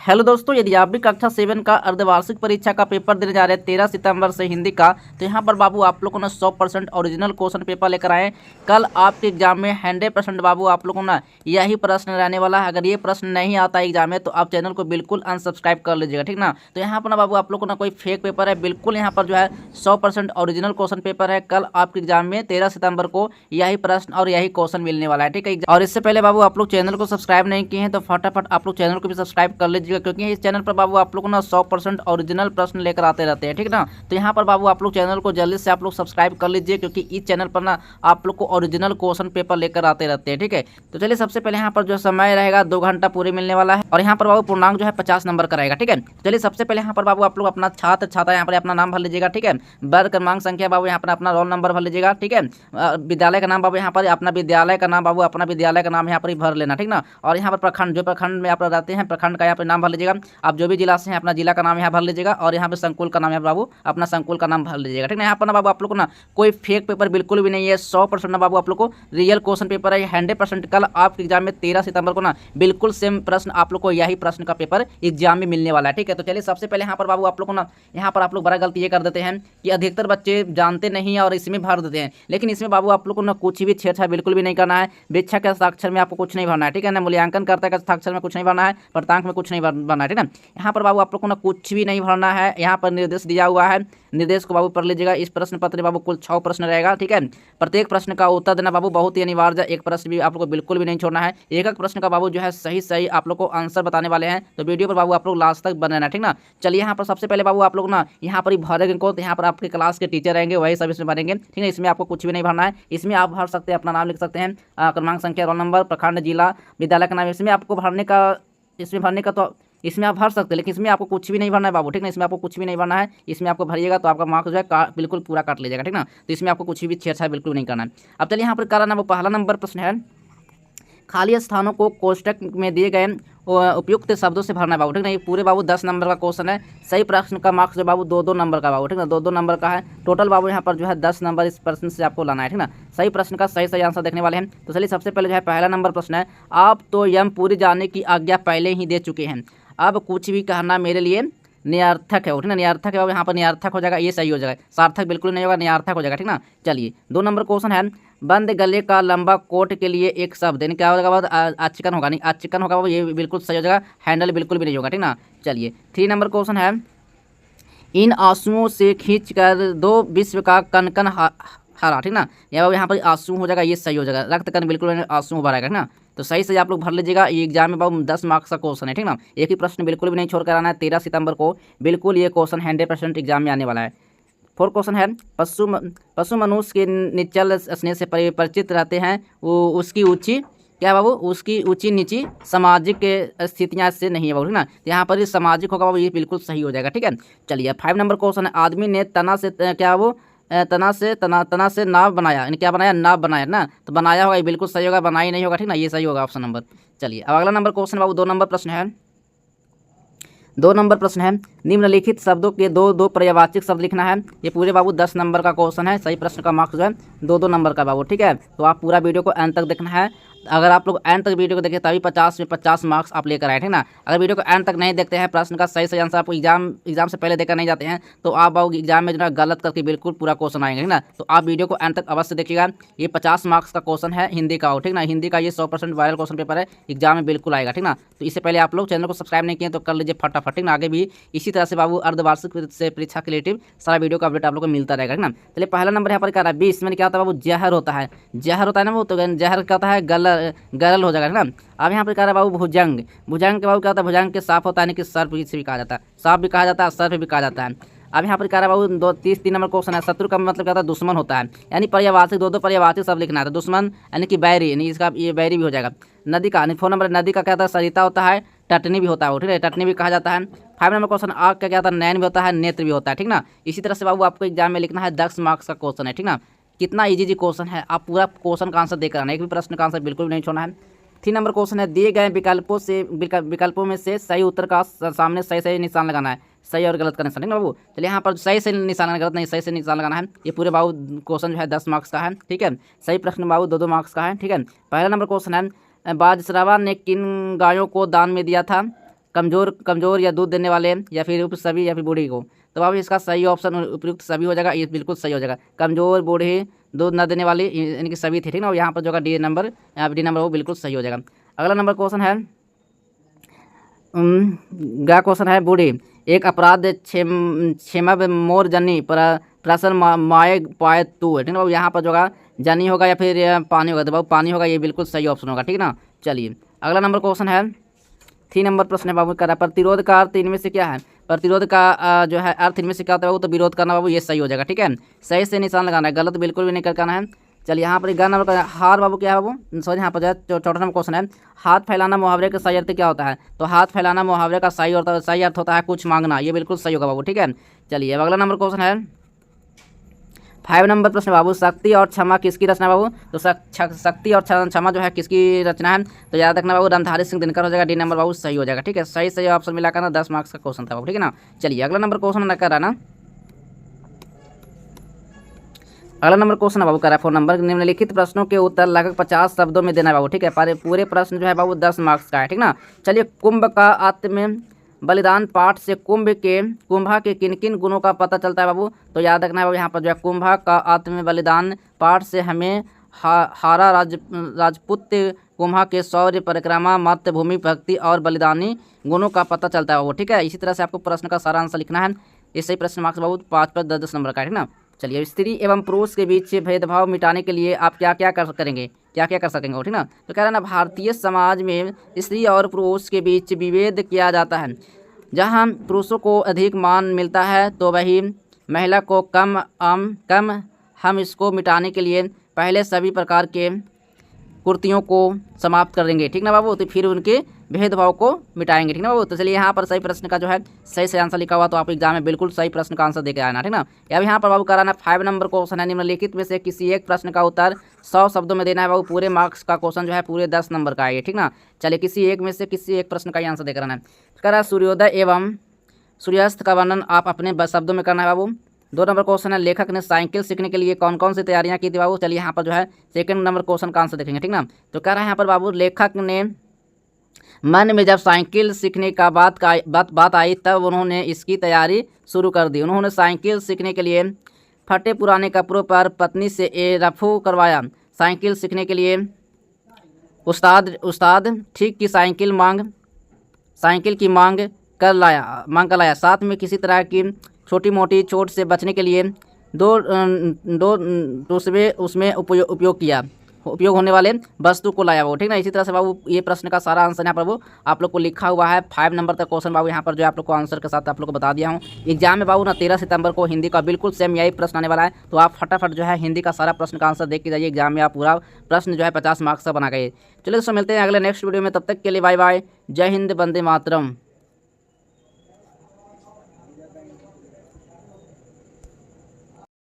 Hello दोस्तों, यदि आप भी कक्षा 7 का अर्धवार्षिक परीक्षा का पेपर देने जा रहे हैं 13 सितंबर से हिंदी का, तो यहाँ पर बाबू आप लोगों ने 100% ओरिजिनल क्वेश्चन पेपर लेकर आए। कल आपके एग्जाम में 100% बाबू आप लोगों ना यही प्रश्न रहने वाला है। अगर ये प्रश्न नहीं आता एग्जाम में तो आप चैनल को बिल्कुल अनसब्सक्राइब कर लीजिएगा, ठीक ना। तो यहाँ पर ना बाबू आप लोगों ना कोई फेक पेपर है, बिल्कुल यहाँ पर जो है 100% ओरिजिनल क्वेश्चन पेपर है। कल आपके एग्जाम में 13 सितंबर को यही प्रश्न और यही क्वेश्चन मिलने वाला है, ठीक है। और इससे पहले बाबू आप लोग चैनल को सब्सक्राइब नहीं किए हैं तो फटाफट आप लोग चैनल को भी सब्सक्राइब कर लीजिएगा, क्योंकि इस चैनल पर बाबू आप लोग ना 100% ओरिजिनल प्रश्न लेकर आते रहते हैं, ठीक ना। तो यहाँ पर बाबू आप लोग चैनल को जल्दी से आप लोग सब्सक्राइब कर लीजिए, क्योंकि इस चैनल पर ना आप लोग को ओरिजिनल क्वेश्चन पेपर लेकर आते रहते हैं, ठीक है। तो चलिए सबसे पहले यहाँ पर जो समय रहेगा 2 घंटा पूरे मिलने वाला है, और यहाँ पर बाबू पूर्णांक जो है 50 नंबर का रहेगा, ठीक है। चलिए सबसे पहले यहाँ पर बाबू आप लोग अपना छात्र यहाँ पर अपना नाम भर लीजिएगा, ठीक है। वर्ग क्रमांक संख्या बाबू यहाँ पर अपना रोल नंबर भर लीजिएगा, ठीक है। विद्यालय का नाम बाबू यहाँ पर अपना विद्यालय का नाम बाबू अपना विद्यालय का नाम यहाँ पर ही भर लेना, ठीक ना। और यहाँ पर प्रखंड, जो प्रखंड में आप रहते हैं प्रखंड का यहाँ पर नाम भर लीजिएगा। आप जो भी जिला से हैं अपना जिला का नाम यहाँ भर लीजिएगा, और यहाँ पे संकुल का नाम यहाँ बाबू अपना संकुल का नाम भर लीजिएगा, ठीक है। यहाँ पर ना बाबू आप लोग को ना कोई फेक पेपर बिल्कुल भी नहीं है, 100% ना बाबू आप लोग को रियल क्वेश्चन पेपर है, 100%। कल आपके एग्जाम में 13 सितंबर को ना बिल्कुल सेम प्रश्न आप लोग को यही प्रश्न का पेपर एग्जाम में मिलने वाला है, ठीक है। तो चलिए सबसे पहले यहाँ पर बाबू आप लोग को ना यहाँ पर आप लोग बड़ा गलती ये कर देते हैं कि अधिकतर बच्चे जानते नहीं है और इसमें भर देते हैं, लेकिन इसमें बाबू आप लोग को ना कुछ भी छेड़छाड़ बिल्कुल भी नहीं करना है। वीक्षक के हस्ताक्षर में आपको कुछ नहीं भरना है, ठीक है ना। मूल्यांकन करता है हस्ताक्षर में कुछ नहीं भरना है, प्रांतांक में कुछ नहीं भरना है, ठीक है। यहाँ पर बाबू आप लोग को ना कुछ भी नहीं भरना है। यहाँ पर निर्देश दिया हुआ है, निर्देश को बाबू पढ़ लीजिएगा। इस प्रश्न पत्र में बाबू कुल 6 प्रश्न रहेगा, ठीक है। प्रत्येक प्रश्न का उत्तर देना बाबू बहुत ही अनिवार्य है, एक प्रश्न भी आप लोग को बिल्कुल भी नहीं छोड़ना है। एक एक प्रश्न का बाबू जो है सही आप लोग को आंसर बताने वाले हैं, तो वीडियो पर बाबू आप लोग लास्ट तक बने रहना, ठीक ना। चलिए यहाँ पर सबसे पहले बाबू आप लोग ना यहाँ पर ही भरेंगे को, तो यहाँ पर आपके क्लास के टीचर रहेंगे वही सब इसमें भरेंगे, ठीक है। इसमें आपको कुछ भी नहीं भरना है। इसमें आप भर सकते हैं, अपना नाम लिख सकते हैं, क्रमांक संख्या रोल नंबर प्रखंड जिला विद्यालय का नाम। इसमें आपको भरने का तो इसमें आप भर सकते हैं, लेकिन इसमें आपको कुछ भी नहीं भरना है बाबू, ठीक ना। इसमें आपको कुछ भी नहीं भरना है। इसमें आपको भरिएगा तो आपका मार्क्स जो है बिल्कुल पूरा काट लीजिएगा, ठीक ना। तो इसमें आपको कुछ भी छेड़छाड़ बिल्कुल नहीं करना है। अब चलिए यहाँ पर कारण वो पहला नंबर प्रश्न है, खाली स्थानों को कोष्टक में दिए गए उपयुक्त शब्दों से भरना है बाबू, ठीक ना। ये पूरे बाबू 10 नंबर का क्वेश्चन है। सही प्रश्न का मार्क्स जो बाबू 2-2 नंबर का बाबू, ठीक ना, 2-2 नंबर का है टोटल बाबू। यहाँ पर जो है 10 नंबर इस प्रश्न से आपको लाना है, ठीक ना। सही प्रश्न का सही आंसर देखने वाले हैं। तो चलिए सबसे पहले जो है पहला नंबर प्रश्न है, आप तो यमपुरी जाने की आज्ञा पहले ही दे चुके हैं, अब कुछ भी कहना मेरे लिए निरर्थक है, ठीक ना। निरर्थक है बाबू, यहाँ पर निरर्थक हो जाएगा, ये सही हो जाएगा। सार्थक बिल्कुल नहीं होगा, निरर्थक हो जाएगा, ठीक ना। चलिए 2 नंबर क्वेश्चन है, बंद गले का लंबा कोट के लिए एक शब्द, यानी क्या होगा बाद आचिकन होगा, नहीं आचिकन होगा बाबू, ये बिल्कुल सही हो जाएगा। हैंडल बिल्कुल भी नहीं होगा, ठीक ना। चलिए 3 नंबर क्वेश्चन है, इन आंसुओं से खींच कर 2 विश्व का कण कण हरा, ठीक ना। यहाँ पर आंसू हो जाएगा, ये सही हो जाएगा। रक्त कण बिल्कुल आंसू भरेगा, ठीक ना। तो सही आप लोग भर लीजिएगा। ये एग्जाम में बाबू 10 मार्क्स का क्वेश्चन है, ठीक ना। एक ही प्रश्न बिल्कुल भी नहीं छोड़ कर आना है। 13 सितंबर को बिल्कुल ये क्वेश्चन 100% एग्जाम में आने वाला है। 4 क्वेश्चन है, पशु मनुष्य के निचल स्नेह से परिचित रहते हैं, वो उसकी ऊँची क्या बाबू, उसकी ऊंची नीची सामाजिक स्थितियाँ से नहीं है बाबू, ठीक ना। तो यहाँ पर ये सामाजिक होगा बाबू, ये बिल्कुल सही हो जाएगा, ठीक है। चलिए 5 नंबर क्वेश्चन है, आदमी ने तना से क्या वो तना से नाव बनाया, यानी क्या बनाया, नाव बनाया ना। तो बनाया होगा, ये बिल्कुल सही होगा, बनाई नहीं होगा, ठीक ना, ये सही होगा ऑप्शन नंबर। चलिए अब अगला नंबर क्वेश्चन बाबू 2 नंबर प्रश्न है, 2 नंबर प्रश्न है, निम्नलिखित शब्दों के 2-2 पर्यायवाची शब्द लिखना है। ये पूरे बाबू 10 नंबर का क्वेश्चन है। सही प्रश्न का मार्क्स जो है 2-2 नंबर का बाबू, ठीक है। तो आप पूरा वीडियो को एंड तक देखना है। अगर आप लोग एंड तक वीडियो को देखें तभी 50 में 50 मार्क्स आप लेकर आए, ठीक ना। अगर वीडियो को एंड तक नहीं देखते हैं, प्रश्न का सही आंसर आपको एग्जाम से पहले देकर नहीं जाते हैं, तो आप बाबू एग्जाम में जो है गलत करके बिल्कुल पूरा क्वेश्चन आएंगे, ठीक ना। तो आप वीडियो को एंड तक अवश्य देखिएगा। ये 50 मार्क्स का क्वेश्चन है हिंदी का, ठीक ना। हिंदी का ये 100% वायरल क्वेश्चन पेपर है, एग्जाम में बिल्कुल आएगा, ठीक ना। तो इससे पहले आप लोग चैनल को सब्सक्राइब नहीं किए तो कर लीजिए फटाफट, ठीक ना। आगे भी इसी तरह से बाबू अर्धवार्षिक से परीक्षा के रिलेटिव सारा वीडियो का अपडेट आप लोग को मिलता रहेगा, ठीक ना। चलिए पहला नंबर यहाँ पर क्या रहा है, 20 में क्या होता है बाबू, जहर होता है। जहर होता है ना वो, तो जहर क्या होता है, गरल हो जाएगा, ना। अब यहाँ पर कह रहा है बाबू भुजंग, भुजंग के बाबू क्या होता है, भुजंग के साफ होता है, कि सर्प से भी कहा जाता है, साफ भी कहा जाता है, सर्प भी कहा जाता है। अब यहाँ पर कह रहा है बाबू 3 नंबर क्वेश्चन है, शत्रु का मतलब क्या होता है, दुश्मन होता है, यानी पर्यायवाची 2-2 पर्यायवाची सब लिखना है। दुश्मन यानी कि बैरी, यानी इसका ये बैरी भी हो जाएगा। नदी का 4 नंबर, नदी का क्या होता है, सरिता होता है, टटनी भी होता है, ठीक है, टटनी भी कहा जाता है। 5 नंबर क्वेश्चन, आग का क्या होता है, नैन भी होता है, नेत्र भी होता है, ठीक ना। इसी तरह से बाबू आपको एग्जाम में लिखना है 10 मार्क्स का क्वेश्चन है, ठीक ना। कितना ईजी क्वेश्चन है, आप पूरा क्वेश्चन का आंसर देकर आना, एक भी प्रश्न का आंसर बिल्कुल नहीं छोड़ना है। 3 नंबर क्वेश्चन है, दिए गए विकल्पों में से सही उत्तर का सामने सही निशान लगाना है, सही और गलत का निशान, ठीक ना बाबू। चलिए यहाँ पर सही से निशान लगाना, गलत नहीं, सही से निशान लगाना है। ये पूरे बाबू क्वेश्चन जो है 10 मार्क्स का है, ठीक है। सही प्रश्न बाबू 2-2 मार्क्स का है, ठीक है। पहला नंबर क्वेश्चन है, बाजसरावा ने किन गायों को दान में दिया था, कमजोर या दूध देने वाले या फिर उपयुक्त सभी या फिर बूढ़ी को। तो बाबू इसका सही ऑप्शन उपयुक्त सभी हो जाएगा, ये बिल्कुल सही हो जाएगा। कमजोर, बूढ़े, दूध न देने वाले, इनकी सभी थी, ठीक ना। यहाँ पर जो डी नंबर, यहाँ पर डी नंबर वो बिल्कुल सही हो जाएगा। अगला नंबर क्वेश्चन है, गा क्वेश्चन है, बूढ़ी एक अपराध क्षेमा मोर जनी प्रसन माए पाए तू है, ठीक ना बाबू। यहाँ पर जो होगा जनी होगा या फिर पानी होगा, तो बाबू पानी होगा, ये बिल्कुल सही ऑप्शन होगा, ठीक ना। चलिए अगला नंबर क्वेश्चन है, 3 नंबर प्रश्न है बाबू, कर रहा है प्रतिरोध का अर्थ इनमें से क्या है। प्रतिरोध का जो है अर्थ इनमें से क्या होता है बाबू, तो विरोध करना बाबू, ये सही हो जाएगा, ठीक है। सही से निशान लगाना है, गलत बिल्कुल भी नहीं करना है। चलिए यहाँ पर 11 नंबर का हार बाबू क्या है बाबू, सॉरी यहाँ पर जो है 14 नंबर क्वेश्चन है, हाथ फैलाना मुहावरे का सही अर्थ क्या होता है। तो हाथ फैलाना मुहावरे का सही अर्थ होता है कुछ मांगना, ये बिल्कुल सही होगा बाबू, ठीक है। चलिए अब अगला नंबर क्वेश्चन है, 5 नंबर प्रश्न बाबू, शक्ति और क्षमा किसकी रचना बाबू। तो शक्ति और क्षमा जो है किसकी रचना है, तो याद रखना बाबू रणधारी सिंह दिनकर हो जाएगा, डी नंबर बाबू सही हो जाएगा, ठीक है। सही ऑप्शन मिलाकर ना 10 मार्क्स का क्वेश्चन था बाबू, ठीक है ना। चलिए अगला नंबर क्वेश्चन कर रहा ना, अगला नंबर क्वेश्चन है बाबू कर रहा है 4 नंबर, निम्नलिखित प्रश्नों के उत्तर लगभग 50 शब्दों में देना है बाबू, ठीक है। पूरे प्रश्न जो है बाबू 10 मार्क्स का है, ठीक ना। चलिए कुंभ का आत्म बलिदान पाठ से कुंभा के किन किन गुणों का पता चलता है बाबू। तो याद रखना है बाबू यहाँ पर जो है कुंभा का आत्म बलिदान पाठ से हमें हारा राजपुत्र कुंभा के शौर्य, परिक्रमा, मातृभूमि भक्ति और बलिदानी गुणों का पता चलता है बाबू, ठीक है। इसी तरह से आपको प्रश्न का सारा आंसर लिखना है। इस सही प्रश्न मार्क्स बाबू 5 पर 10 नंबर का है, ठीक ना। चलिए स्त्री एवं पुरुष के बीच भेदभाव मिटाने के लिए आप क्या क्या कर सकेंगे, ठीक ना। तो कह रहा है ना, भारतीय समाज में स्त्री और पुरुष के बीच विभेद किया जाता है। जहां पुरुषों को अधिक मान मिलता है तो वही महिला को कम। हम इसको मिटाने के लिए पहले सभी प्रकार के कुर्तियों को समाप्त कर देंगे, ठीक ना बाबू। तो फिर उनके भेदभाव को मिटाएंगे, ठीक ना बाबू। तो चलिए यहाँ पर सही प्रश्न का जो है सही से आंसर लिखा हुआ, तो आप एग्जाम में बिल्कुल सही प्रश्न का आंसर देके आना, ठीक ना। अब यहाँ पर बाबू कराना 5 नंबर क्वेश्चन है, निम्नलिखित में से किसी एक प्रश्न का उत्तर 100 शब्दों में देना है बाबू। पूरे मार्क्स का क्वेश्चन जो है पूरे 10 नंबर का है, ठीक ना। चलिए किसी एक में से किसी एक प्रश्न का ही आंसर देकर आना है। करा सूर्योदय एवं सूर्यास्त का वर्णन आप अपने शब्दों में करना है बाबू। 2 नंबर क्वेश्चन है, लेखक ने साइकिल सीखने के लिए कौन कौन सी तैयारियां की थी बाबू। चलिए यहाँ पर जो है 2 नंबर क्वेश्चन का आंसर देखेंगे, ठीक ना। तो कह रहा है यहाँ पर बाबू, लेखक ने मन में जब साइकिल सीखने का बात आई तब उन्होंने इसकी तैयारी शुरू कर दी। उन्होंने साइकिल सीखने के लिए फटे पुराने कपड़ों पर पत्नी से रफू करवाया। साइकिल सीखने के लिए उस्ताद ठीक की साइकिल की मांग कर लाया। साथ में किसी तरह की छोटी मोटी चोट से बचने के लिए दूसरे उसमें उपयोग होने वाले वस्तु को लाया वो, ठीक ना। इसी तरह से बाबू ये प्रश्न का सारा आंसर यहाँ पर वो आप लोग को लिखा हुआ है। 5 नंबर का क्वेश्चन बाबू यहाँ पर जो आप लोग को आंसर के साथ आप लोग को बता दिया हूँ। एग्जाम में बाबू ना 13 सितंबर को हिंदी का बिल्कुल सेम यही प्रश्न आने वाला है, तो आप फटाफट जो है हिंदी का सारा प्रश्न का आंसर देख के जाइए। एग्जाम में आप पूरा प्रश्न जो है 50 मार्क्स का बना गए। चलिए दोस्तों मिलते हैं अगले नेक्स्ट वीडियो में, तब तक के लिए बाय बाय, जय हिंद, वंदे मातरम।